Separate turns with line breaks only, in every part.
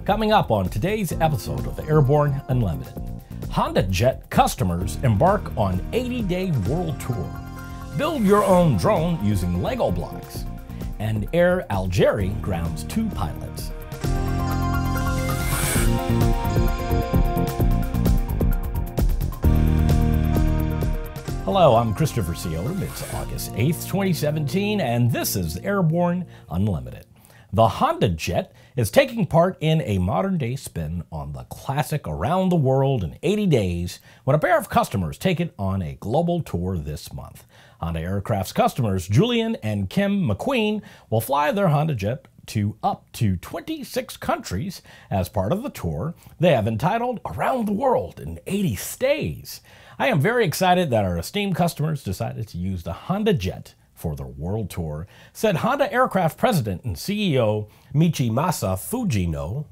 Coming up on today's episode of Airborne Unlimited, HondaJet customers embark on 80-day world tour. Build your own drone using Lego blocks. And Air Algeria grounds 2 pilots. Hello, I'm Christopher Seotum. It's August 8th, 2017, and this is Airborne Unlimited. The HondaJet is taking part in a modern-day spin on the classic Around the World in 80 Days when a pair of customers take it on a global tour this month. Honda Aircraft's customers, Julian and Kim MacQueen, will fly their HondaJet to up to 26 countries as part of the tour they have entitled Around the World in 80 Stays. I am very excited that our esteemed customers decided to use the HondaJet for their world tour, said Honda Aircraft President and CEO Michimasa Fujino.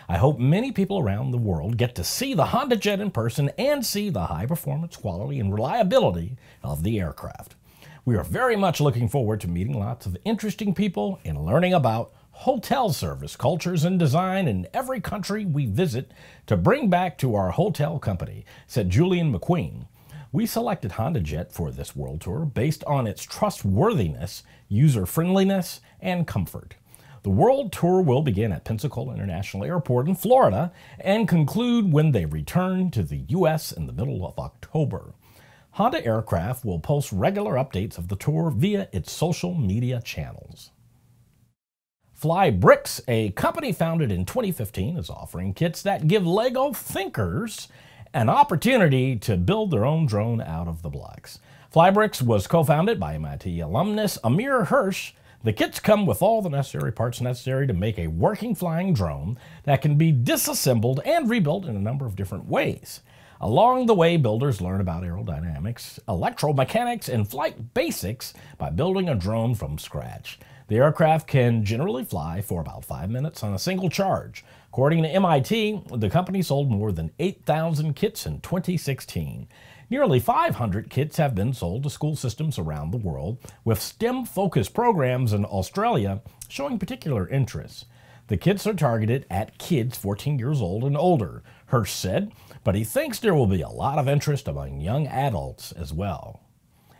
I hope many people around the world get to see the HondaJet in person and see the high performance, quality, and reliability of the aircraft. We are very much looking forward to meeting lots of interesting people and learning about hotel service, cultures, and design in every country we visit to bring back to our hotel company, said Julian MacQueen. We selected HondaJet for this world tour based on its trustworthiness, user-friendliness, and comfort. The world tour will begin at Pensacola International Airport in Florida and conclude when they return to the U.S. in the middle of October. Honda Aircraft will post regular updates of the tour via its social media channels. Flybrix, a company founded in 2015, is offering kits that give Lego thinkers an opportunity to build their own drone out of the blocks. Flybrix was co-founded by MIT alumnus Amir Hirsch. The kits come with all the necessary parts necessary to make a working flying drone that can be disassembled and rebuilt in a number of different ways. Along the way, builders learn about aerodynamics, electromechanics, and flight basics by building a drone from scratch. The aircraft can generally fly for about 5 minutes on a single charge. According to MIT, the company sold more than 8,000 kits in 2016. Nearly 500 kits have been sold to school systems around the world, with STEM-focused programs in Australia showing particular interest. The kits are targeted at kids 14 years old and older, Hirsch said, but he thinks there will be a lot of interest among young adults as well.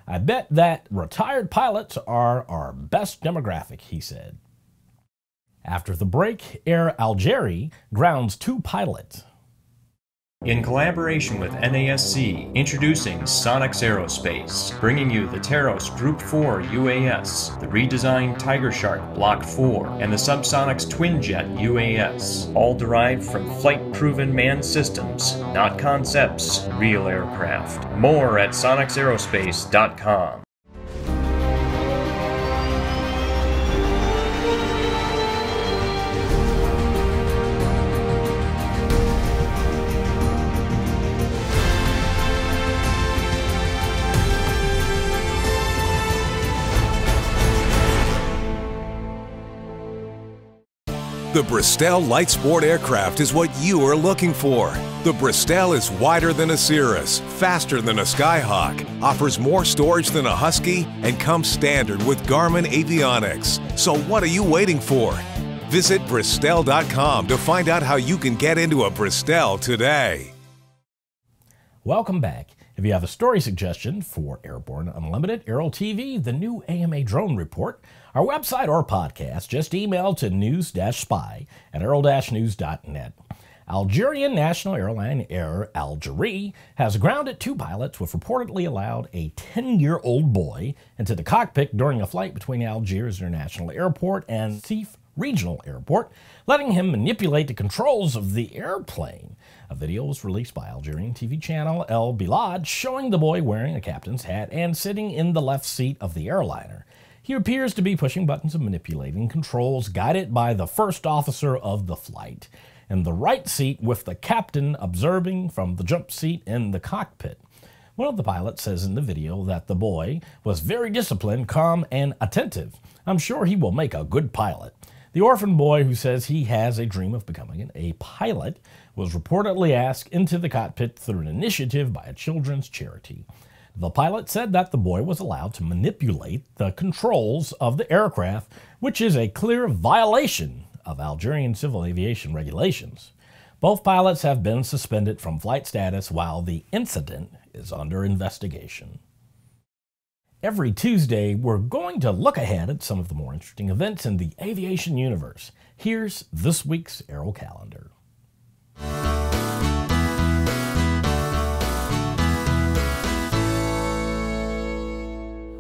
I bet that retired pilots are our best demographic, he said. After the break, Air Algeria grounds 2 pilots.
In collaboration with NASC, introducing Sonix Aerospace, bringing you the Taros Group 4 UAS, the redesigned Tiger Shark Block 4, and the Subsonics Twinjet UAS, all derived from flight-proven manned systems, not concepts, real aircraft. More at sonixaerospace.com.
The Bristol Light Sport aircraft is what you are looking for. The Bristol is wider than a Cirrus, faster than a Skyhawk, offers more storage than a Husky, and comes standard with Garmin avionics. So what are you waiting for? Visit Bristol.com to find out how you can get into a Bristol today.
Welcome back. If you have a story suggestion for Airborne Unlimited, Aero-TV, the new AMA drone report, our website or podcast, just email to news-spy@aero-news.net. Algerian national airline Air Algeria has grounded 2 pilots who have reportedly allowed a 10-year-old boy into the cockpit during a flight between Algiers International Airport and Sif Regional Airport, letting him manipulate the controls of the airplane. A video was released by Algerian TV channel El Bilad showing the boy wearing a captain's hat and sitting in the left seat of the airliner. He appears to be pushing buttons and manipulating controls guided by the first officer of the flight, in the right seat with the captain observing from the jump seat in the cockpit. One of the pilots says in the video that the boy was very disciplined, calm, and attentive. I'm sure he will make a good pilot. The orphan boy, who says he has a dream of becoming a pilot, was reportedly asked into the cockpit through an initiative by a children's charity. The pilot said that the boy was allowed to manipulate the controls of the aircraft which is a clear violation of Algerian civil aviation regulations. Both pilots have been suspended from flight status while the incident is under investigation. Every Tuesday, we're going to look ahead at some of the more interesting events in the aviation universe. Here's this week's Aero-Calendar.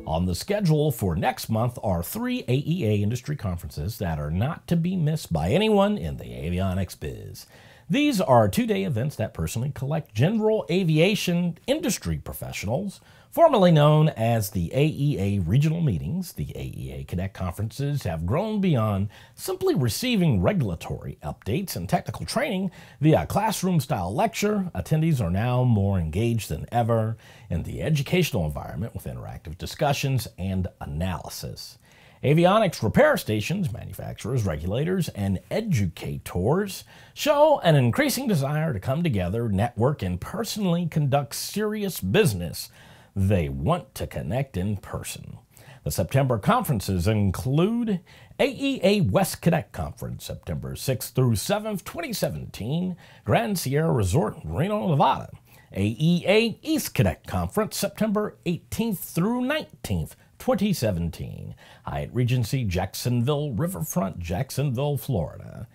On the schedule for next month are 3 AEA industry conferences that are not to be missed by anyone in the avionics biz. These are two-day events that personally collect general aviation industry professionals, formerly known as the AEA regional meetings. The AEA Cadet conferences have grown beyond simply receiving regulatory updates and technical training via classroom-style lecture. Attendees are now more engaged than ever in the educational environment with interactive discussions and analysis. Avionics repair stations, manufacturers, regulators, and educators show an increasing desire to come together, network, and personally conduct serious business. They want to connect in person. The September conferences include AEA West Cadet Conference, September 6th through 7th, 2017, Grand Sierra Resort, Reno, Nevada. AEA East Cadet Conference, September 18th through 19th, 2017, Hyatt Regency, Jacksonville Riverfront, Jacksonville, Florida.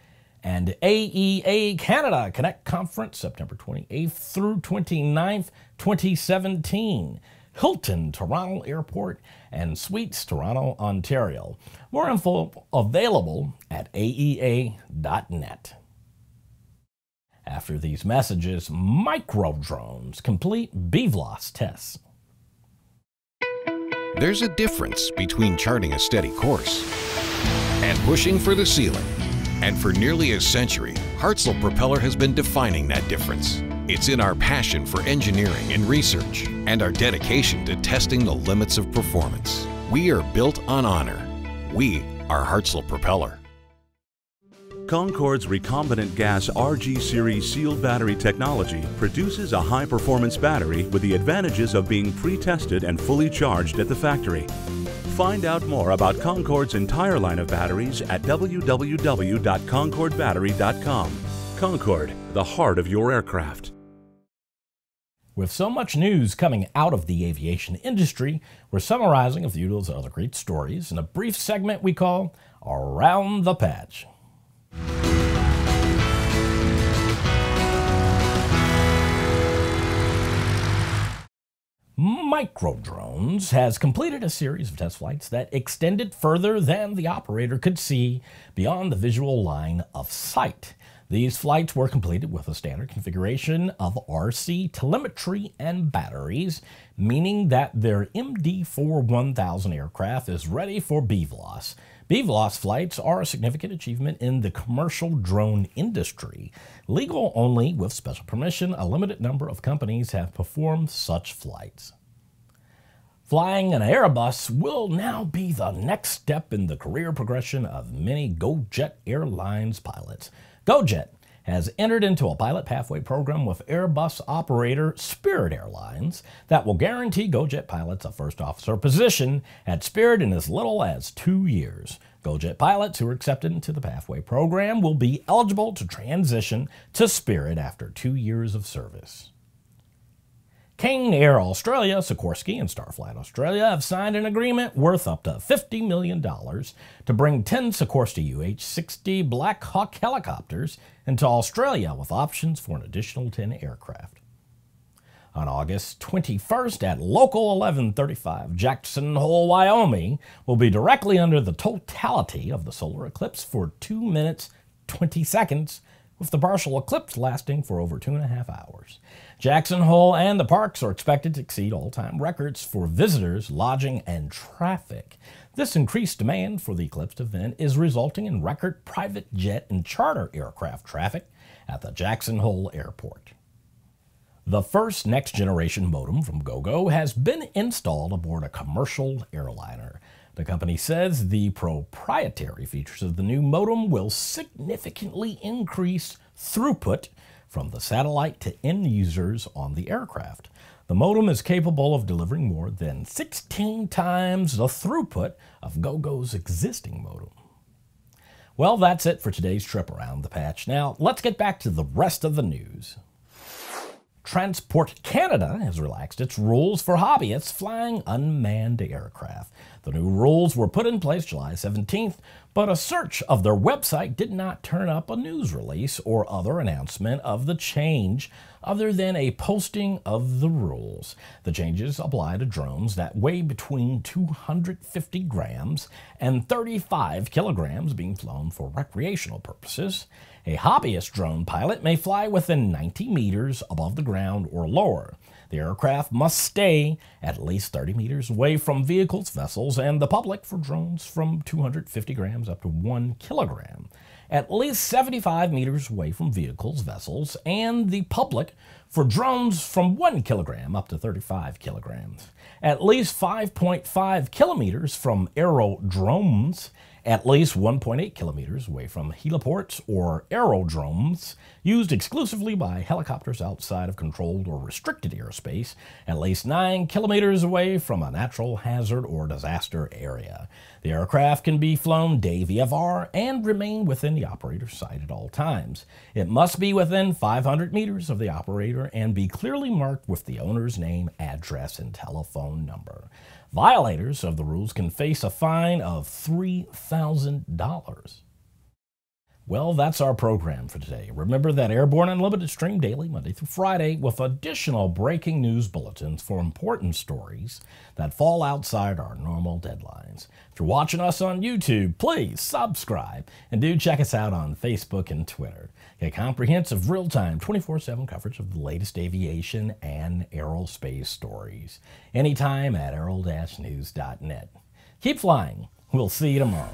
And AEA Canada Cadet Conference, September 28th through 29th, 2017, Hilton Toronto Airport and Suites Toronto, Ontario. More info available at aea.net. After these messages, Microdrones complete BVLOS tests.
There's a difference between charting a steady course and pushing for the ceiling. And for nearly a century, Hartzell Propeller has been defining that difference. It's in our passion for engineering and research and our dedication to testing the limits of performance. We are built on honor. We are Hartzell Propeller.
Concorde's recombinant gas RG series sealed battery technology produces a high-performance battery with the advantages of being pre-tested and fully charged at the factory. Find out more about Concorde's entire line of batteries at www.concordebattery.com. Concorde, the heart of your aircraft.
With so much news coming out of the aviation industry, we're summarizing a few of those other great stories in a brief segment we call Around the Patch. Microdrones has completed a series of test flights that extended further than the operator could see beyond the visual line of sight. These flights were completed with a standard configuration of RC telemetry and batteries, meaning that their MD-4-1000 aircraft is ready for BVLOS. BVLOS flights are a significant achievement in the commercial drone industry. Legal only with special permission, a limited number of companies have performed such flights. Flying an Airbus will now be the next step in the career progression of many GoJet Airlines pilots. GoJet has entered into a pilot pathway program with Airbus operator Spirit Airlines that will guarantee GoJet pilots a first officer position at Spirit in as little as 2 years. GoJet pilots who are accepted into the pathway program will be eligible to transition to Spirit after 2 years of service. King Air Australia, Sikorsky, and Starflight Australia have signed an agreement worth up to $50 million to bring 10 Sikorsky UH-60 BlackHawk helicopters into Australia with options for an additional 10 aircraft. On August 21st at Local 1135 Jackson Hole, Wyoming, will be directly under the totality of the solar eclipse for 2 minutes 20 seconds, with the partial eclipse lasting for over 2.5 hours. Jackson Hole and the parks are expected to exceed all-time records for visitors, lodging, and traffic. This increased demand for the eclipse event is resulting in record private jet and charter aircraft traffic at the Jackson Hole Airport. The first next-generation modem from Gogo has been installed aboard a commercial airliner. The company says the proprietary features of the new modem will significantly increase throughput from the satellite to end users on the aircraft. The modem is capable of delivering more than 16 times the throughput of Gogo's existing modem. Well, that's it for today's trip around the patch. Now, let's get back to the rest of the news. Transport Canada has relaxed its rules for hobbyists flying unmanned aircraft. The new rules were put in place July 17th, but a search of their website did not turn up a news release or other announcement of the change other than a posting of the rules. The changes apply to drones that weigh between 250 grams and 35 kilograms being flown for recreational purposes. A hobbyist drone pilot may fly within 90 meters above the ground or lower. The aircraft must stay at least 30 meters away from vehicles, vessels, and the public for drones from 250 grams up to 1 kilogram. At least 75 meters away from vehicles, vessels, and the public for drones from 1 kilogram up to 35 kilograms. At least 5.5 kilometers from aerodrones, at least 1.8 kilometers away from heliports or aerodromes used exclusively by helicopters outside of controlled or restricted airspace, at least 9 kilometers away from a natural hazard or disaster area. The aircraft can be flown day VFR and remain within the operator's sight at all times. It must be within 500 meters of the operator and be clearly marked with the owner's name, address, and telephone number. Violators of the rules can face a fine of $3,000. Well, that's our program for today. Remember that Airborne Unlimited stream daily, Monday through Friday, with additional breaking news bulletins for important stories that fall outside our normal deadlines. If you're watching us on YouTube, please subscribe, and do check us out on Facebook and Twitter. Get comprehensive, real-time, 24/7 coverage of the latest aviation and aerospace stories. Anytime at aero-news.net. Keep flying. We'll see you tomorrow.